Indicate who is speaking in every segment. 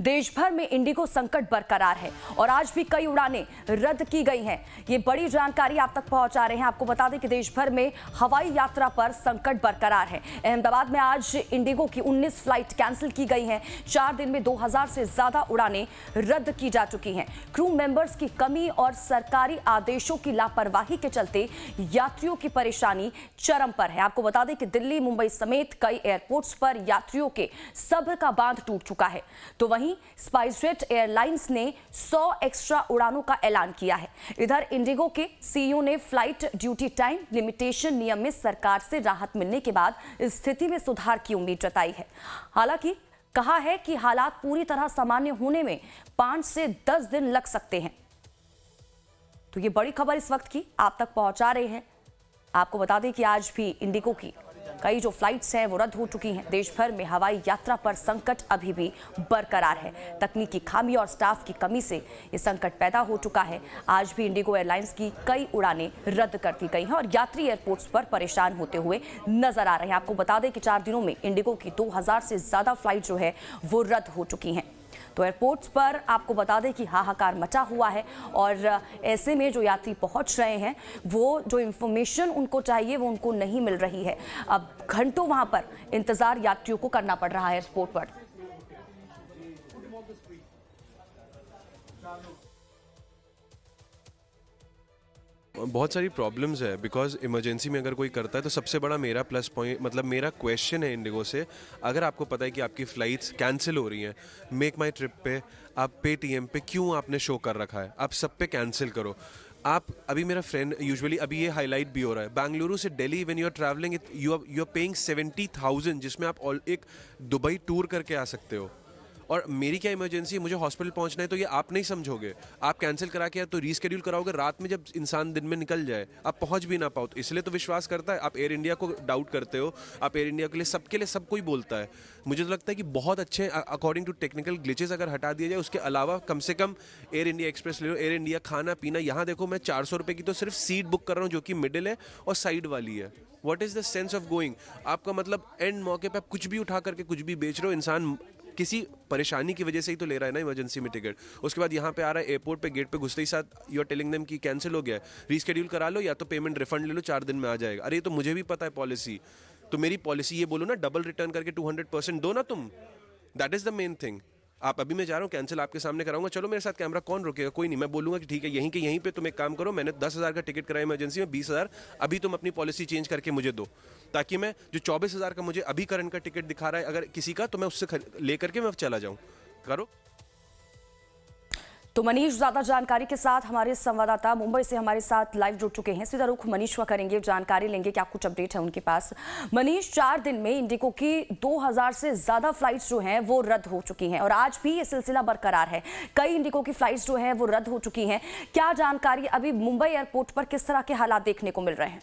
Speaker 1: देश भर में इंडिगो संकट बरकरार है और आज भी कई उड़ानें रद्द की गई हैं। ये बड़ी जानकारी आप तक पहुंचा रहे हैं। आपको बता दें कि देश भर में हवाई यात्रा पर संकट बरकरार है। अहमदाबाद में आज इंडिगो की 19 फ्लाइट कैंसिल की गई हैं। 4 दिन में 2000 से ज्यादा उड़ानें रद्द की जा चुकी हैं। क्रू मेंबर्स की कमी और सरकारी आदेशों की लापरवाही के चलते यात्रियों की परेशानी चरम पर है। आपको बता दें कि दिल्ली, मुंबई समेत कई एयरपोर्ट्स पर यात्रियों के सब्र का बांध टूट चुका है। तो वहीं स्पाइसजेट एयरलाइंस ने 100 एक्स्ट्रा उड़ानों का ऐलान किया है। इधर इंडिगो के सीईओ ने फ्लाइट ड्यूटी टाइम लिमिटेशन नियम में सरकार से राहत मिलने के बाद स्थिति में सुधार की उम्मीद जताई है। हालांकि कहा है कि हालात पूरी तरह सामान्य होने में 5 से 10 दिन लग सकते हैं। तो ये बड़ी खबर इस वक्त की आप तक पहुंचा रहे हैं। आपको बता दें कि आज भी इंडिगो की कई जो फ्लाइट्स हैं वो रद्द हो चुकी हैं। देश भर में हवाई यात्रा पर संकट अभी भी बरकरार है। तकनीकी खामी और स्टाफ की कमी से ये संकट पैदा हो चुका है। आज भी इंडिगो एयरलाइंस की कई उड़ानें रद्द कर दी गई हैं और यात्री एयरपोर्ट्स पर परेशान होते हुए नजर आ रहे हैं। आपको बता दें कि 4 दिनों में इंडिगो की 2000 से ज्यादा फ्लाइट जो है वो रद्द हो चुकी हैं। तो एयरपोर्ट्स पर आपको बता दें कि हाहाकार मचा हुआ है और ऐसे में जो यात्री पहुंच रहे हैं वो जो इंफॉर्मेशन उनको चाहिए वो उनको नहीं मिल रही है। अब घंटों वहां पर इंतजार यात्रियों को करना पड़ रहा है एयरपोर्ट पर।
Speaker 2: बहुत सारी प्रॉब्लम्स है बिकॉज इमरजेंसी में अगर कोई करता है तो सबसे बड़ा मेरा प्लस पॉइंट मतलब मेरा क्वेश्चन है इंडिगो से, अगर आपको पता है कि आपकी फ़्लाइट्स कैंसिल हो रही हैं, मेक माई ट्रिप पे आप पेटीएम पे क्यों आपने शो कर रखा है, आप सब पे कैंसिल करो। आप अभी मेरा फ्रेंड यूजुअली अभी ये हाईलाइट भी हो रहा है, बेंगलुरु से Delhi when you are travelling you are paying 70,000 जिसमें आप एक दुबई टूर करके आ सकते हो। और मेरी क्या इमरजेंसी है, मुझे हॉस्पिटल पहुंचना है तो ये आप नहीं समझोगे, आप कैंसिल करा के या तो रीस्केड्यूल कराओगे रात में जब इंसान दिन में निकल जाए, आप पहुंच भी ना पाओ। तो इसलिए तो विश्वास करता है। आप एयर इंडिया को डाउट करते हो, आप एयर इंडिया के लिए सब कोई बोलता है। मुझे तो लगता है कि बहुत अच्छे अकॉर्डिंग टू टेक्निकल ग्लिचेस अगर हटा दिया जाए, उसके अलावा कम से कम एयर इंडिया एक्सप्रेस ले लो, एयर इंडिया खाना पीना, यहाँ देखो मैं 400 रुपये की तो सिर्फ सीट बुक कर रहा हूँ जो कि मिडिल है और साइड वाली है। What is the sense of going? आपका मतलब एंड मौके पर आप कुछ भी उठा करके कुछ भी बेच रहे हो। इंसान किसी परेशानी की वजह से ही तो ले रहा है ना इमरजेंसी में टिकट। उसके बाद यहाँ पे आ रहा है एयरपोर्ट पे गेट पे घुसते ही साथ यू आर टेलिंग देम कि कैंसिल हो गया है, रीस्केड्यूल करा लो या तो पेमेंट रिफंड ले लो, 4 दिन में आ जाएगा। अरे ये तो मुझे भी पता है पॉलिसी, तो मेरी पॉलिसी ये बोलो ना, डबल रिटर्न करके 200% दो ना तुम। That is the main thing. आप अभी मैं जा रहा हूँ कैंसिल आपके सामने कराऊंगा, चलो मेरे साथ कैमरा कौन रोकेगा, कोई नहीं। मैं बोलूंगा कि ठीक है यहीं के यहीं पे तुम एक काम करो, मैंने 10,000 का टिकट कराया इमरजेंसी में, 20,000 अभी तुम अपनी पॉलिसी चेंज करके मुझे दो, ताकि मैं जो 24,000 का मुझे अभी करंट का टिकट दिखा रहा है अगर किसी का, तो मैं उससे लेकर के मैं चला जाऊँ। करो।
Speaker 1: तो मनीष ज्यादा जानकारी के साथ हमारे संवाददाता मुंबई से हमारे साथ लाइव जुड़ चुके हैं। सीधा रुख मनीष का करेंगे, जानकारी लेंगे क्या कुछ अपडेट है उनके पास। मनीष, 4 दिन में इंडिगो की 2000 से ज्यादा फ्लाइट्स जो हैं वो रद्द हो चुकी हैं और आज भी ये सिलसिला बरकरार है। कई इंडिगो की फ्लाइट्स जो हैं वो रद्द हो चुकी हैं। क्या जानकारी अभी मुंबई एयरपोर्ट पर किस तरह के हालात देखने को मिल रहे हैं?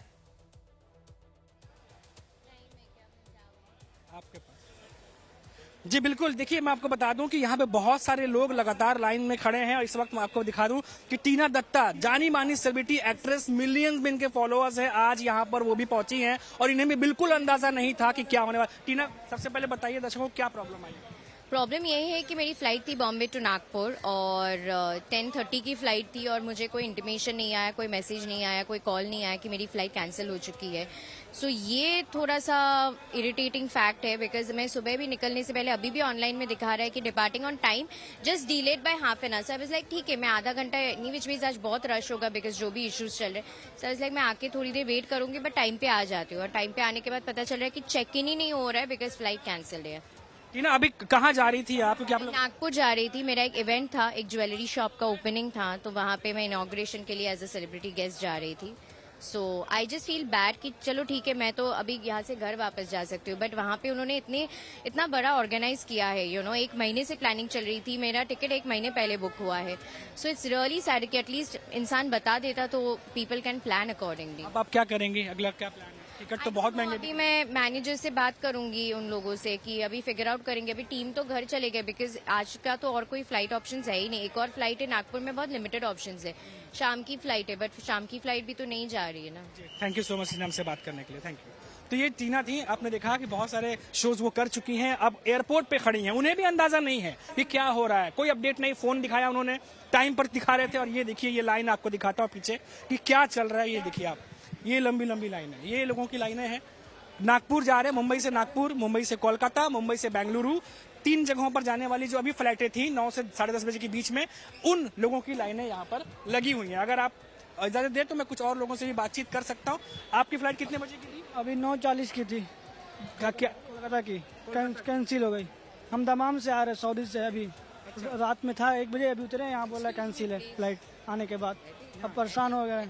Speaker 3: जी बिल्कुल, देखिए मैं आपको बता दूं कि यहाँ पे बहुत सारे लोग लगातार लाइन में खड़े हैं और इस वक्त मैं आपको दिखा दूं कि टीना दत्ता, जानी मानी सेलिब्रिटी एक्ट्रेस, मिलियंस में इनके फॉलोअर्स हैं, आज यहाँ पर वो भी पहुंची हैं और इन्हें भी बिल्कुल अंदाजा नहीं था कि क्या होने वाला। टीना, सबसे पहले बताइए दर्शकों को क्या प्रॉब्लम आई?
Speaker 4: प्रॉब्लम यही है कि मेरी फ़्लाइट थी बॉम्बे टू नागपुर और 10:30 की फ़्लाइट थी और मुझे कोई इंटीमेशन नहीं आया, कोई मैसेज नहीं आया, कोई कॉल नहीं आया कि मेरी फ़्लाइट कैंसिल हो चुकी है। सो ये थोड़ा सा इरिटेटिंग फैक्ट है बिकॉज मैं सुबह भी निकलने से पहले, अभी भी ऑनलाइन में दिखा रहा है कि departing on time just delayed by half an hour. So I was like ठीक है, मैं आधा घंटा नहीं, विच मीन्स आज बहुत रश होगा बिकॉज जो भी इश्यूज चल रहे हैं। सो आई वाज लाइक मैं आके थोड़ी देर वेट करूंगी बट टाइम पे आ जाती हूँ और टाइम पे आने के बाद पता चल रहा है कि चेक इन ही नहीं हो रहा है बिकॉज फ़्लाइट कैंसिल है।
Speaker 3: टीना, अभी कहाँ जा रही थी आप? क्या
Speaker 4: नागपुर जा रही थी, मेरा एक इवेंट था, एक ज्वेलरी शॉप का ओपनिंग था, तो वहाँ पे मैं इनॉग्रेशन के लिए एज अ सेलिब्रिटी गेस्ट जा रही थी। सो आई जस्ट फील बैड कि चलो ठीक है, मैं तो अभी यहाँ से घर वापस जा सकती हूँ बट वहाँ पे उन्होंने इतना बड़ा ऑर्गेनाइज किया है, यू नो, 1 महीने से प्लानिंग चल रही थी, मेरा टिकट 1 महीने पहले बुक हुआ है। सो इट्स रियली सैड कि एटलीस्ट इंसान बता देता तो पीपल कैन प्लान अकॉर्डिंगली।
Speaker 3: अब आप क्या करेंगे, अगला क्या प्लान है? टिकट तो बहुत महंगे।
Speaker 4: अभी मैं मैनेजर से बात करूंगी उन लोगों से कि अभी फिगर आउट करेंगे। अभी टीम तो घर चले गए बिकॉज आज का तो और कोई फ्लाइट ऑप्शंस है ही नहीं। एक और फ्लाइट है नागपुर में, बहुत लिमिटेड ऑप्शंस है, शाम की फ्लाइट है बट शाम की फ्लाइट भी तो नहीं जा रही है ना।
Speaker 3: थैंक यू सो मच हमसे बात करने के लिए, थैंक यू। तो ये टीना थी, आपने देखा कि बहुत सारे शोज वो कर चुकी हैं, अब एयरपोर्ट पे खड़ी हैं, उन्हें भी अंदाजा नहीं है कि क्या हो रहा है, कोई अपडेट नहीं, फोन दिखाया उन्होंने, टाइम पर दिखा रहे थे। और ये देखिए, ये लाइन आपको दिखाता हूँ पीछे कि क्या चल रहा है। ये देखिए आप, ये लंबी लंबी लाइन है, ये लोगों की लाइनें हैं। नागपुर जा रहे हैं, मुंबई से नागपुर, मुंबई से कोलकाता, मुंबई से बेंगलुरु, 3 जगहों पर जाने वाली जो अभी फ्लाइटें थी 9 से 10:30 बजे के बीच में, उन लोगों की लाइनें यहाँ पर लगी हुई हैं। अगर आप इजाजत दें तो मैं कुछ और लोगों से भी बातचीत कर सकता हूँ। आपकी फ्लाइट कितने बजे की थी?
Speaker 5: अभी 9:40 की थी,
Speaker 3: क्या
Speaker 5: कोलकाता की कैंसिल हो गई। हम दमाम से आ रहे, सऊदी से। अभी रात में था 1 बजे, अभी उतरे, यहाँ बोला कैंसिल है फ्लाइट आने के बाद। अब परेशान हो गए।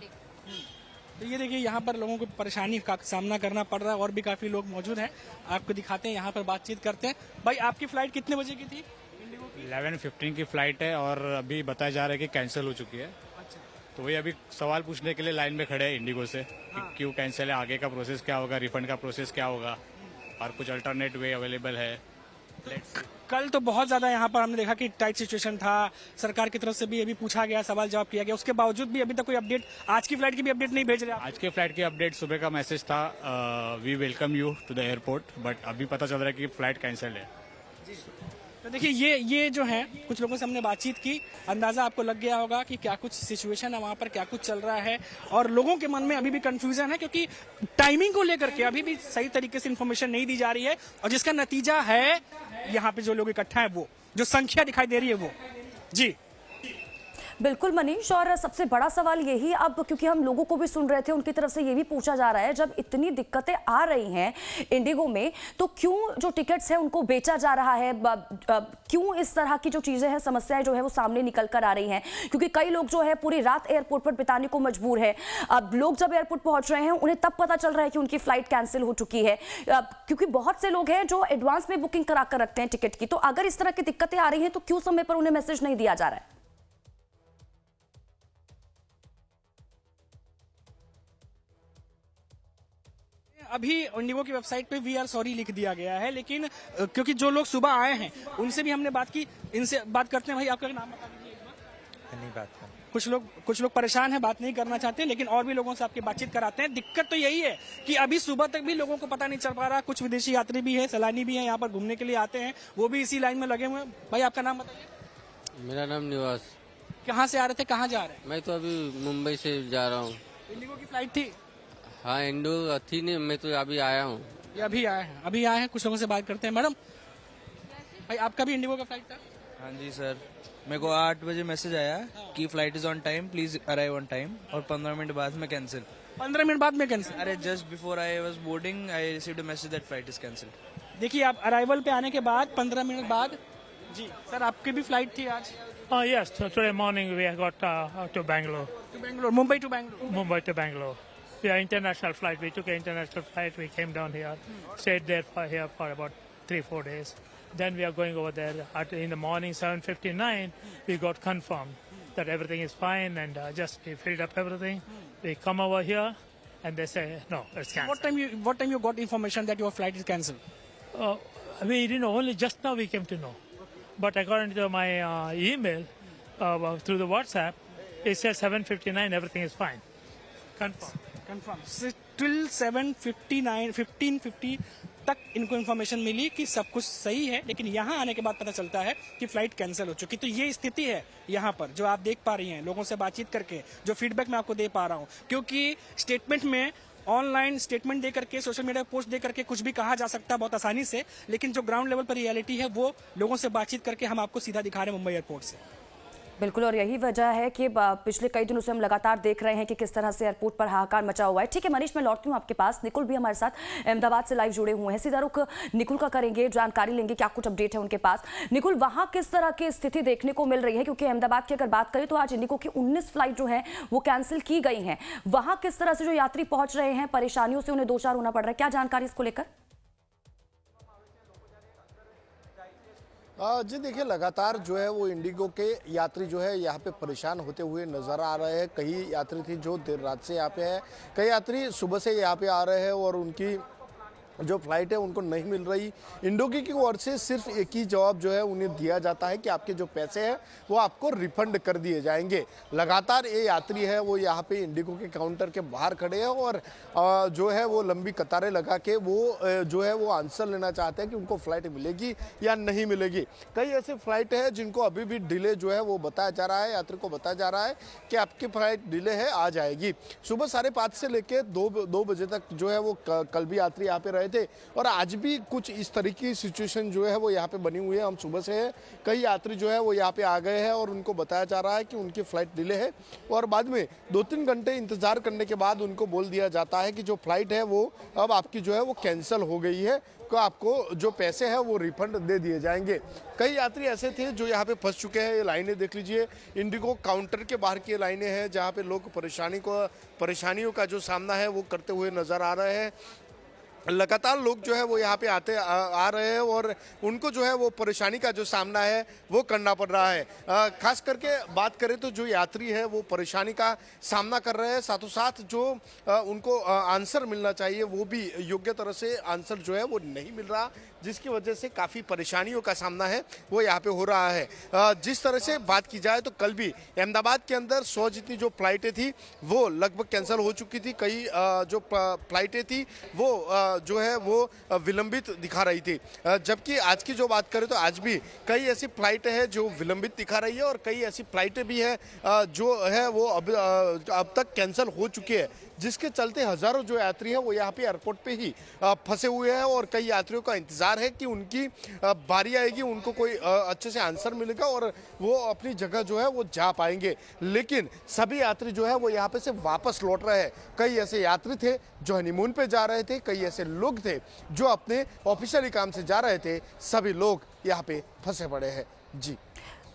Speaker 3: तो ये देखिए, यहाँ पर लोगों को परेशानी का सामना करना पड़ रहा है और भी काफी लोग मौजूद हैं, आपको दिखाते हैं, यहाँ पर बातचीत करते हैं। भाई, आपकी फ्लाइट कितने बजे की थी?
Speaker 6: 11:15 की फ्लाइट है और अभी बताया जा रहा है कि कैंसिल हो चुकी है। तो वही अभी सवाल पूछने के लिए लाइन में खड़े हैं इंडिगो से कि क्यों कैंसिल है, आगे का प्रोसेस क्या होगा, रिफंड का प्रोसेस क्या होगा, और कुछ अल्टरनेट वे अवेलेबल है।
Speaker 3: कल तो बहुत ज्यादा यहाँ पर हमने देखा कि टाइट सिचुएशन था, सरकार की तरफ से भी अभी पूछा गया, सवाल जवाब किया गया, उसके बावजूद भी अभी तक कोई अपडेट, आज की फ्लाइट की भी अपडेट नहीं भेज रहे आप?
Speaker 6: आज के फ्लाइट की अपडेट सुबह का मैसेज था, we welcome you to the airport, but अभी पता चल रहा है कि फ्लाइट कैंसिल है।
Speaker 3: तो देखिए, ये जो है, कुछ लोगों से हमने बातचीत की, अंदाजा आपको लग गया होगा कि क्या कुछ सिचुएशन है वहाँ पर, क्या कुछ चल रहा है, और लोगों के मन में अभी भी कंफ्यूजन है क्योंकि टाइमिंग को लेकर के अभी भी सही तरीके से इन्फॉर्मेशन नहीं दी जा रही है, और जिसका नतीजा है यहाँ पे जो लोग इकट्ठा है, वो जो संख्या दिखाई दे रही है वो। जी
Speaker 1: बिल्कुल मनीष, और सबसे बड़ा सवाल यही, अब क्योंकि हम लोगों को भी सुन रहे थे, उनकी तरफ से ये भी पूछा जा रहा है, जब इतनी दिक्कतें आ रही हैं इंडिगो में, तो क्यों जो टिकट्स हैं उनको बेचा जा रहा है, क्यों इस तरह की जो चीजें हैं, समस्याएं जो है वो सामने निकल कर आ रही हैं? क्योंकि कई लोग जो है पूरी रात एयरपोर्ट पर बिताने को मजबूर है। अब लोग जब एयरपोर्ट पहुंच रहे हैं, उन्हें तब पता चल रहा है कि उनकी फ्लाइट कैंसिल हो चुकी है, क्योंकि बहुत से लोग हैं जो एडवांस में बुकिंग करा कर रखते हैं टिकट की। तो अगर इस तरह की दिक्कतें आ रही हैं, तो क्यों समय पर उन्हें मैसेज नहीं दिया जा रहा है?
Speaker 3: अभी इंडिगो की वेबसाइट पे वी आर सॉरी लिख दिया गया है, लेकिन क्योंकि जो लोग सुबह आए हैं उनसे भी हमने बात की, इनसे बात करते हैं। भाई, आपका नाम बता दीजिए एक बार।
Speaker 7: नहीं बात कर।
Speaker 3: कुछ लोग परेशान हैं, बात नहीं करना चाहते, लेकिन और भी लोगों से आपकी बातचीत कराते हैं। दिक्कत तो यही है कि अभी सुबह तक भी लोगों को पता नहीं चल पा रहा। कुछ विदेशी यात्री भी है, सैलानी भी है, यहाँ पर घूमने के लिए आते हैं, वो भी इसी लाइन में लगे हुए हैं। भाई, आपका नाम बताइए।
Speaker 7: मेरा नाम निवास।
Speaker 3: कहाँ से आ रहे थे, कहाँ जा रहे हैं?
Speaker 7: मैं तो अभी मुंबई से जा रहा हूँ।
Speaker 3: इंडिगो की फ्लाइट थी?
Speaker 7: हाँ, इंडो थी नहीं, मैं तो अभी आया हूँ।
Speaker 3: ये अभी आए हैं। कुछ लोगों से बात करते हैं। मैडम, भाई, आपका भी इंडिगो का फ्लाइट था?
Speaker 8: हाँ जी सर, मेरे को 8 बजे मैसेज आया कि flight is on time, please arrive on time, और 15 मिनट बाद में कैंसिल।
Speaker 3: 15 मिनट बाद में कैंसिल?
Speaker 8: अरे just before I was boarding I received a message that flight is cancel.
Speaker 3: देखिए, आप अराइवल पे आने के बाद 15 मिनट बाद। जी सर, आपकी भी फ्लाइट थी आज?
Speaker 9: Yes, so today morning we got to Bangalore,
Speaker 3: to Bangalore, Mumbai to Bangalore.
Speaker 9: Mumbai to Bangalore. We are international flight. We took an international flight. We came down here, stayed there for about 3-4 days. Then we are going over there. In the morning, 7:59, we got confirmed that everything is fine, and just we filled up everything. We come over here, and they say no, it's cancelled.
Speaker 3: What time you got information that your flight is cancelled?
Speaker 9: We didn't know. Only just now we came to know. But according to my email through the WhatsApp, it says 7:59. Everything is fine. Confirm.
Speaker 3: Till 15:50 तक इनको information मिली कि सब कुछ सही है, लेकिन यहाँ आने के बाद पता चलता है कि फ्लाइट कैंसिल हो चुकी। तो ये स्थिति है यहाँ पर, जो आप देख पा रही हैं लोगों से बातचीत करके, जो फीडबैक मैं आपको दे पा रहा हूँ। क्योंकि स्टेटमेंट में, ऑनलाइन स्टेटमेंट दे करके, सोशल मीडिया पोस्ट दे करके कुछ भी कहा जा सकता है बहुत आसानी से, लेकिन जो ग्राउंड लेवल पर रियलिटी है वो लोगों से बातचीत करके हम आपको सीधा दिखा रहे हैं मुंबई एयरपोर्ट से।
Speaker 1: बिल्कुल, और यही वजह है कि पिछले कई दिनों से हम लगातार देख रहे हैं कि किस तरह से एयरपोर्ट पर हाहाकार मचा हुआ है। ठीक है मनीष, मैं लौटती हूँ आपके पास। निकुल भी हमारे साथ अहमदाबाद से लाइव जुड़े हुए हैं, सीधा रुख निकुल का करेंगे, जानकारी लेंगे क्या कुछ अपडेट है उनके पास। निकुल, वहां किस तरह की स्थिति देखने को मिल रही है? क्योंकि अहमदाबाद की अगर बात करें तो आज इंडिगो की 19 फ्लाइट जो है वो कैंसिल की गई हैं। वहां किस तरह से जो यात्री पहुंच रहे हैं, परेशानियों से उन्हें दो चार होना पड़ रहा है, क्या जानकारी इसको लेकर?
Speaker 10: जी देखिए, लगातार जो है वो इंडिगो के यात्री जो है यहाँ पे परेशान होते हुए नज़र आ रहे हैं। कई यात्री थी जो देर रात से यहाँ पे है, कई यात्री सुबह से यहाँ पे आ रहे हैं और उनकी जो फ्लाइट है उनको नहीं मिल रही। इंडिगो की ओर से सिर्फ एक ही जवाब जो है उन्हें दिया जाता है कि आपके जो पैसे हैं वो आपको रिफंड कर दिए जाएंगे। लगातार ये यात्री है वो यहाँ पे इंडिगो के काउंटर के बाहर खड़े हैं और जो है वो लंबी कतारें लगा के वो जो है वो आंसर लेना चाहते हैं कि उनको फ्लाइट मिलेगी या नहीं मिलेगी। कई ऐसे फ्लाइट है जिनको अभी भी डिले जो है वो बताया जा रहा है, यात्री को बताया जा रहा है कि आपकी फ्लाइट डिले है, आ जाएगी। सुबह 5:30 से लेकर 2 बजे तक जो है वो कल भी यात्री यहाँ पे रहे थे और आज भी कुछ इस तरह की सिचुएशन जो है वो यहाँ पे बनी हुई है। हम सुबह से है, कई यात्री जो है वो यहाँ पे आ गए हैं और उनको बताया जा रहा है कि उनकी फ्लाइट डिले है और बाद में 2-3 घंटे इंतजार करने के बाद उनको बोल दिया जाता है कि जो फ्लाइट है वो अब आपकी जो है वो कैंसिल हो गई है, तो आपको जो पैसे हैं वो रिफंड दे दिए जाएंगे। कई यात्री ऐसे थे जो यहाँ पे फंस चुके हैं। ये लाइनें देख लीजिए, इंडिगो काउंटर के बाहर की लाइनें हैं जहाँ पे लोग परेशानियों का जो सामना है वो करते हुए नजर आ रहे हैं। लगातार लोग जो है वो यहाँ पे आ रहे हैं और उनको जो है वो परेशानी का जो सामना है वो करना पड़ रहा है। खास करके बात करें तो जो यात्री है वो परेशानी का सामना कर रहे हैं, साथों साथ जो उनको आंसर मिलना चाहिए वो भी योग्य तरह से आंसर जो है वो नहीं मिल रहा, जिसकी वजह से काफ़ी परेशानियों का सामना है वो यहाँ पे हो रहा है। जिस तरह से बात की जाए तो कल भी अहमदाबाद के अंदर 100 जितनी जो फ्लाइटें थी वो लगभग कैंसिल हो चुकी थी। कई जो फ्लाइटें थी वो जो है वो विलंबित दिखा रही थी, जबकि आज की जो बात करें तो आज भी कई ऐसी फ्लाइटें हैं जो विलंबित दिखा रही है और कई ऐसी फ्लाइटें भी हैं जो है वो अब तक कैंसिल हो चुकी है, जिसके चलते हज़ारों जो यात्री हैं वो यहाँ पे एयरपोर्ट पे ही फंसे हुए हैं और कई यात्रियों का इंतज़ार है कि उनकी बारी आएगी, उनको कोई अच्छे से आंसर मिलेगा और वो अपनी जगह जो है वो जा पाएंगे। लेकिन सभी यात्री जो है वो यहाँ पे से वापस लौट रहे हैं। कई ऐसे यात्री थे जो हनीमून पे जा रहे थे, कई ऐसे लोग थे जो अपने ऑफिशियली काम से जा रहे थे। सभी लोग यहाँ पे फंसे पड़े हैं। जी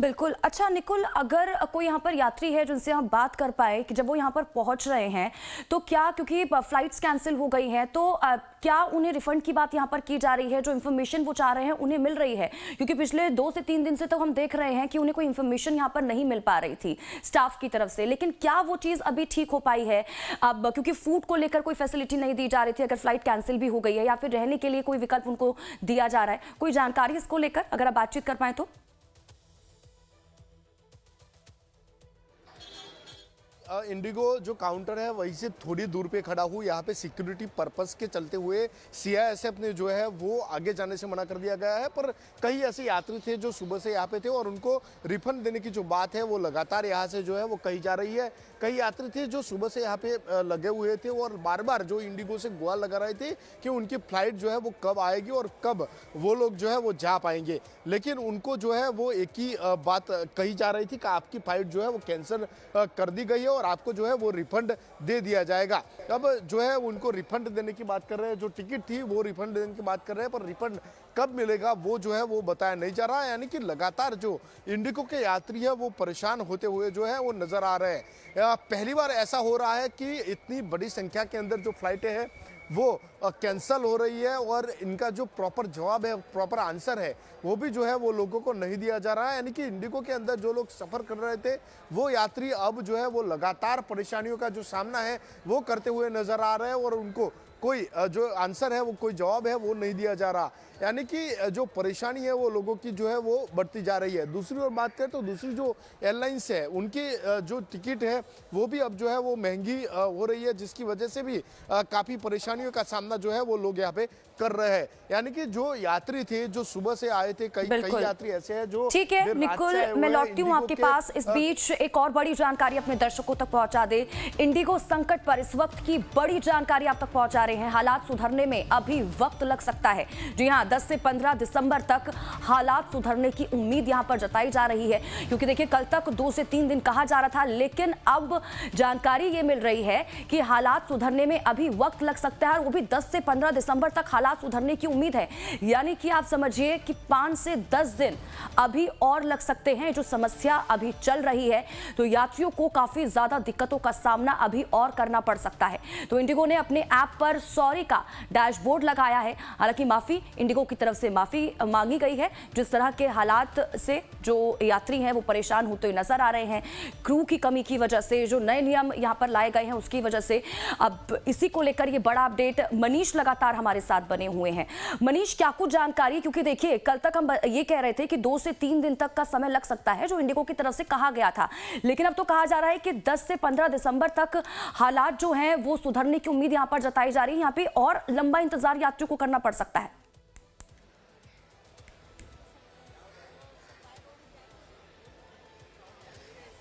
Speaker 1: बिल्कुल। अच्छा निकुल, अगर कोई यहाँ पर यात्री है जिनसे हम बात कर पाए कि जब वो यहाँ पर पहुँच रहे हैं तो क्या, क्योंकि फ्लाइट्स कैंसिल हो गई हैं, तो क्या उन्हें रिफंड की बात यहाँ पर की जा रही है? जो इन्फॉर्मेशन वो चाह रहे हैं उन्हें मिल रही है? क्योंकि पिछले 2 से 3 दिन से तो हम देख रहे हैं कि उन्हें कोई इन्फॉर्मेशन यहाँ पर नहीं मिल पा रही थी स्टाफ की तरफ से। लेकिन क्या वो चीज़ अभी ठीक हो पाई है अब? क्योंकि फूड को लेकर कोई फैसिलिटी नहीं दी जा रही थी अगर फ्लाइट कैंसिल भी हो गई है, या फिर रहने के लिए कोई विकल्प उनको दिया जा रहा है? कोई जानकारी इसको लेकर अगर आप बातचीत कर पाए तो?
Speaker 10: इंडिगो जो काउंटर है वहीं से थोड़ी दूर पे खड़ा हूँ। यहाँ पे सिक्योरिटी पर्पस के चलते हुए CISF ने जो है वो आगे जाने से मना कर दिया गया है, पर कई ऐसे यात्री थे जो सुबह से यहाँ पे थे और उनको रिफंड देने की जो बात है वो लगातार यहाँ से जो है वो कही जा रही है। कई यात्री थे जो सुबह से यहाँ पे लगे हुए थे और बार बार जो इंडिगो से गुहार लगा रहे थे कि उनकी फ्लाइट जो है वो कब आएगी और कब वो लोग जो है वो जा पाएंगे। लेकिन उनको जो है वो एक ही बात कही जा रही थी कि आपकी फ्लाइट जो है वो कैंसिल कर दी गई है और आपको जो है वो रिफंड दे दिया जाएगा। अब जो है उनको रिफंड देने की बात कर रहे हैं, जो टिकट थी वो रिफंड देने की बात कर रहे हैं, पर रिफंड कब मिलेगा वो जो है वो बताया नहीं जा रहा है। यानी कि लगातार जो इंडिगो के यात्री है वो परेशान होते हुए जो है वो नजर आ रहे हैं। पहली बार ऐसा हो रहा है कि इतनी बड़ी संख्या के अंदर जो फ्लाइटें हैं वो कैंसल हो रही है और इनका जो प्रॉपर जवाब है, प्रॉपर आंसर है, वो भी जो है वो लोगों को नहीं दिया जा रहा है। यानी कि इंडिगो के अंदर जो लोग सफ़र कर रहे थे वो यात्री अब जो है वो लगातार परेशानियों का जो सामना है वो करते हुए नज़र आ रहे हैं और उनको कोई जो आंसर है वो कोई जवाब है वो नहीं दिया जा रहा। यानी कि जो परेशानी है वो लोगों की जो है वो बढ़ती जा रही है। दूसरी ओर बात करें तो दूसरी जो एयरलाइंस है उनकी जो टिकट है वो भी अब जो है वो महंगी हो रही है, जिसकी वजह से भी काफ़ी परेशानियों का सामना जो है वो लोग यहाँ पे कर रहे हैं। यानी कि जो यात्री थे जो सुबह से आए थे, कई यात्री ऐसे हैं जो
Speaker 1: ठीक है निकुल, मैं लौटती हूँ आपके पास। इस बीच एक और बड़ी जानकारी अपने दर्शकों तक पहुंचा दे। इंडिगो संकट पर इस वक्त की बड़ी जानकारी आप तक पहुंचा रहे हैं। हालात सुधरने में अभी वक्त लग सकता है। जी हाँ, 10 से 15 दिसंबर तक हालात सुधरने की उम्मीद यहां पर जताई जा रही है, क्योंकि देखिए कल तक 2 से 3 दिन कहा जा रहा था, लेकिन अब जानकारी ये मिल रही है कि हालात सुधरने में अभी वक्त लग सकता है और वो भी 10 से 15 दिसंबर तक हालात सुधरने की उम्मीद है। यानी कि आप समझिए कि 5 से 10 दिन अभी और लग सकते हैं। जो समस्या अभी चल रही है तो यात्रियों को काफी ज्यादा दिक्कतों का सामना अभी और करना पड़ सकता है। तो इंडिगो ने अपने ऐप पर पर सॉरी का डैशबोर्ड लगाया है। हालांकि माफी इंडिगो की तरफ से माफी मांगी गई है। जिस तरह के हालात से जो यात्री हैं वो परेशान होते हुए नजर आ रहे हैं, क्रू की कमी की वजह से, जो नए नियम यहां पर लाए गए हैं उसकी वजह से। अब इसी को लेकर ये बड़ा अपडेट, मनीष लगातार हमारे साथ बने हुए हैं। मनीष, क्या कुछ जानकारी, क्योंकि देखिए कल तक हम ये कह रहे थे कि 2 से 3 दिन तक का समय लग सकता है जो इंडिगो की तरफ से कहा गया था, लेकिन अब तो कहा जा रहा है कि 10 से 15 दिसंबर तक हालात जो हैं वो सुधरने की उम्मीद यहां पर जताई जा रही है। यहां पे और लंबा इंतजार यात्रियों को करना पड़ सकता है।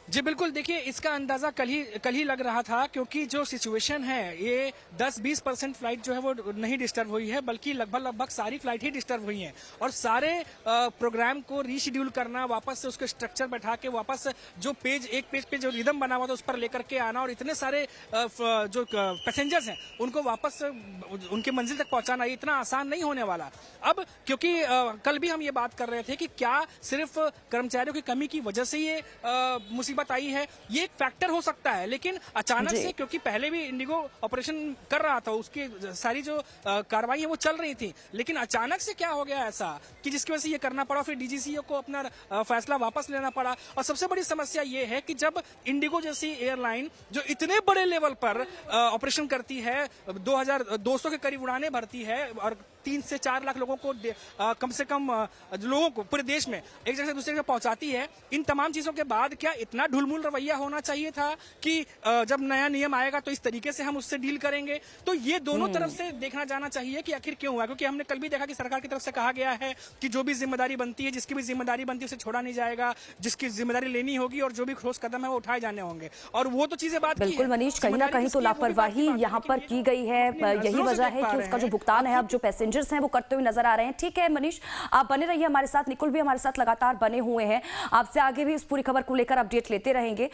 Speaker 3: जी बिल्कुल, देखिए इसका अंदाजा कल ही लग रहा था, क्योंकि जो सिचुएशन है ये 10-20% फ्लाइट जो है वो नहीं डिस्टर्ब हुई है, बल्कि लगभग सारी फ्लाइट ही डिस्टर्ब हुई हैं। और सारे प्रोग्राम को रीशेड्यूल करना, वापस से उसके स्ट्रक्चर बैठा के वापस जो एक पेज पे जो रिदम बना हुआ था उस पर लेकर के आना, और इतने सारे जो पैसेंजर्स हैं उनको वापस उनके मंजिल तक पहुंचाना, ये इतना आसान नहीं होने वाला। अब क्योंकि कल भी हम ये बात कर रहे थे कि क्या सिर्फ कर्मचारियों की कमी की वजह से ये मुसीबत आई है, ये एक फैक्टर हो सकता है, लेकिन अचानक से, क्योंकि पहले भी इंडिगो ऑपरेशन कर रहा था, उसकी सारी जो कार्रवाई है वो चल रही थी, लेकिन अचानक से क्या हो गया ऐसा कि जिसकी वजह से ये करना पड़ा, फिर डीजीसीए को अपना फैसला वापस लेना पड़ा। और सबसे बड़ी समस्या ये है कि जब इंडिगो जैसी एयरलाइन जो इतने बड़े लेवल पर ऑपरेशन करती है, 2200 के करीब उड़ानें भरती है और 3 से 4 लाख लोगों को कम से कम लोगों को पूरे देश में एक जगह से दूसरे जगह पहुंचाती है, इन तमाम चीजों के बाद क्या इतना ढुलमुल रवैया होना चाहिए था कि जब नया नियम आएगा तो इस तरीके से हम उससे डील करेंगे? तो ये दोनों तरफ से देखना जाना चाहिए कि आखिर क्यों हुआ, क्योंकि हमने कल भी देखा कि सरकार की तरफ से कहा गया है कि जो भी जिम्मेदारी बनती है, जिसकी भी जिम्मेदारी बनती है उसे छोड़ा नहीं जाएगा, जिसकी जिम्मेदारी लेनी होगी और जो भी ठोस कदम है वो उठाए जाने होंगे। और वो तो चीजें बात
Speaker 1: बिल्कुल मनीष, कहीं ना कहीं तो लापरवाही यहाँ पर की गई है। यही वजह है कि उसका जो भुगतान है अब जो पैसेंजर्स हैं वो करते हुए नजर आ रहे हैं। ठीक है मनीष, आप बने रहिए हमारे साथ, निकुल भी हमारे साथ लगातार बने हुए हैं, आपसे आगे भी इस पूरी खबर को लेकर अपडेट लेते रहेंगे।